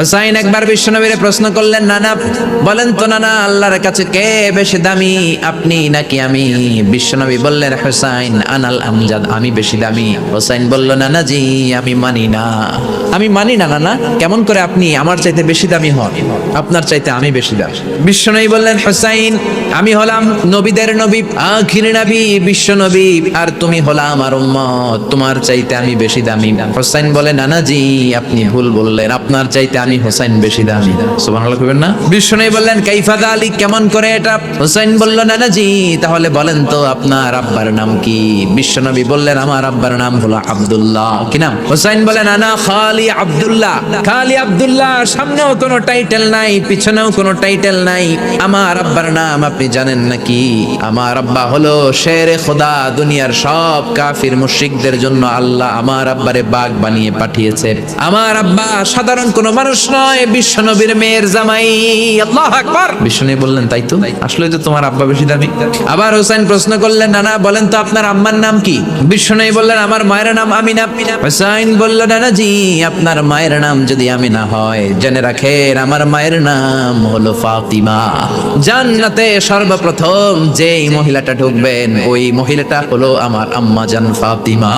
হুসাইন একবার বিশ্বনবীরে প্রশ্ন করলেন, নানা বলেন তো নানা, আল্লাহর কাছে কে বেশি দামি, আপনি নাকি আমি? বিশ্বনবী বললেন, হুসাইন আনাল আমজাদ, আমি বেশি দামি। হুসাইন বলল, নানা জি আমি মানি না, আমি মানি না নানা। কেমন করে আপনি আমার চাইতে বেশি দামি হন? আপনার চাইতে আমি বেশি দামি। বিশ্বনবী বললেন, হুসাইন আমি হলাম নবীদের নবী, আখির নবী বিশ্বনবী, আর তুমি হলা আমার উম্মত, তোমার চাইতে আমি বেশি দামি। হুসাইন বলে, নানা জি আপনি ভুল বললেন, আপনার চাইতে আমি হুসাইন বেশি দামি। সুবহানাল্লাহ কইবেন না? বিশ্বনবী বললেন, কাইফা যালিক, কেমন করে এটা? হুসাইন বলল, নানা জি তাহলে বলেন তো আপনার আব্বার নাম কি? বিশ্বনবী বললেন, আমার আব্বার নাম হলো আব্দুল্লাহ। কি নাম? হুসাইন বলেন, নানা খালি আব্দুল্লাহ, খালি আব্দুল্লাহ, সামনেও কোনো টাইটেল নাই, পিছনেও কোনো টাইটেল নাই। আমার আব্বার নাম আপনি জানেন নাকি? আমার আব্বা হলো শেরে খোদা, দুনিয়ার সব কাফির মুশরিকদের জন্য আল্লাহ আমার আব্বারে বাঘ বানিয়ে পাঠিয়েছে। আমার আব্বা সাধারণ কোনো মানুষ নয়, বিশ্বনবীর মেয়ের জামাই। আল্লাহু আকবার। বিশ্বনবী বললেন, তাই তো, আসলে তো তোমার আব্বা বেশি দামি। আবার হুসাইন প্রশ্ন করলেন, নানা বলেন তো আপনার আম্মার নাম কি? বিশ্বনবী বললেন, আমার মায়ের নাম আমিনা। হুসাইন বলল, নানা জি আপনার মায়ের নাম যদি আমিনা হয়, জেনে রাখেন আমার মায়ের নাম হলো ফাতিমা। জান্নাতে সর্বপ্রথম যেই মহিলাটা ঢুকবেন ওই মহিলাটা হলো আমার আম্মা জান ফাতিমা।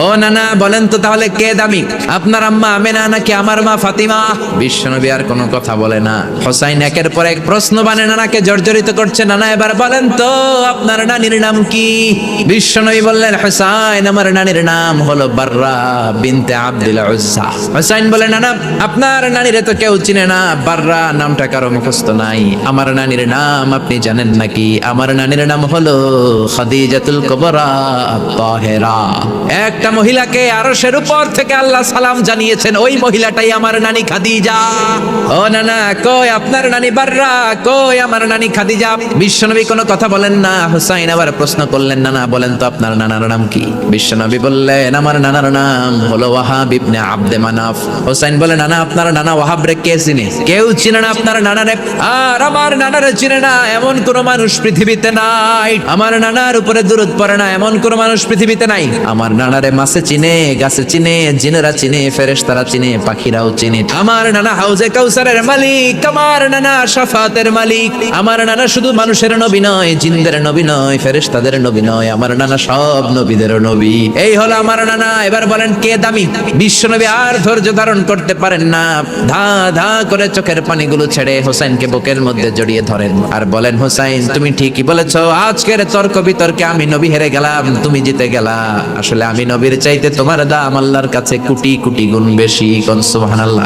ও নানা বলেন তো তাহলে কে দামি, আপনার আম্মা আমিনা নাকি আমার মা ফাতিমা? বিশ্বনবী আর কোনো কথা বলে না। হুসাইন একের পর এক প্রশ্ন বানে নানাকে জর্জরিত করছে, নানা এবার বলেন তো আপনার নানির নাম কি? বিশ্বনবী বললেন, হুসাইন আমার নানির নাম হলো বাররা বিনতে আব্দুল উজ্জা। হুসাইন বলে, নানা আপনার নানিরে তো কেউ চিনে না, বাররা নামটা কারো মুখস্থ নাই। আমার নানির নাম আপনি জানেন নাকি? আমার নানির নাম হলো খাদিজাতুল কুবরা তাহেরা। একটা মহিলাকে আরশের উপর থেকে আল্লাহ সালাম জানিয়েছেন, ওই মহিলাটাই আমার নানি খাদিজা। ও নানা কই আপনার নানি বাররা, কই আমার নানি খাদিজা? বিশ্বনবী কোনো কথা বলেন না। হুসাইন আবার প্রশ্ন করলেন, নানা বলেন তো আপনার নানার নাম কি? বিশ্বনবী বললেন, আমার নানার নাম হলো ওয়াহাব ইবনে আব্দে মানাফ। হুসাইন বলে, নানা আপনার নানা ওয়াহাব রে কে চিনে? কেউ চিনে না আপনার নানারে। আর আমার নানারে চিনে না এমন কোন মানুষ পৃথিবীতে নাই। আমার নানার উপরে দুরূদ পড়ে না এমন কোন মানুষ পৃথিবীতে নাই। আমার নানারে মাছে চিনে, গাছে চিনে, জিনেরা চিনে, ফেরেশতারা চিনে, পাখিরাও চিনে। আমার নানা হাউজে কাউসারের মালিক, আমার নানা শাফাতের মালিক। আমার নানা শুধু মানুষের নবী নয়, জিনদের নবী নয়, ফেরেশতাদের নবী নয়, আমার নানা সব নবীদের নবী। এই হলো আমার নানা। এবার বলেন কে দামি? বিশ্বনবী আর ধৈর্য ধারণ করতে পারেন না, ধা ধা করে চোখের পানিগুলো ছেড়ে হুসাইনকে বুকের মধ্যে জড়িয়ে ধরেন আর বলেন, হুসাইন তুমি ঠিকই বলেছো, আজকের তর্ক বিতর্কে আমি নবী হেরে গেলাম, তুমি জিতে গেলা। আসলে আমি নবীর চাইতে তোমার দাম আল্লাহর কাছে কোটি কোটি গুণ বেশি। সুবহানাল্লাহ।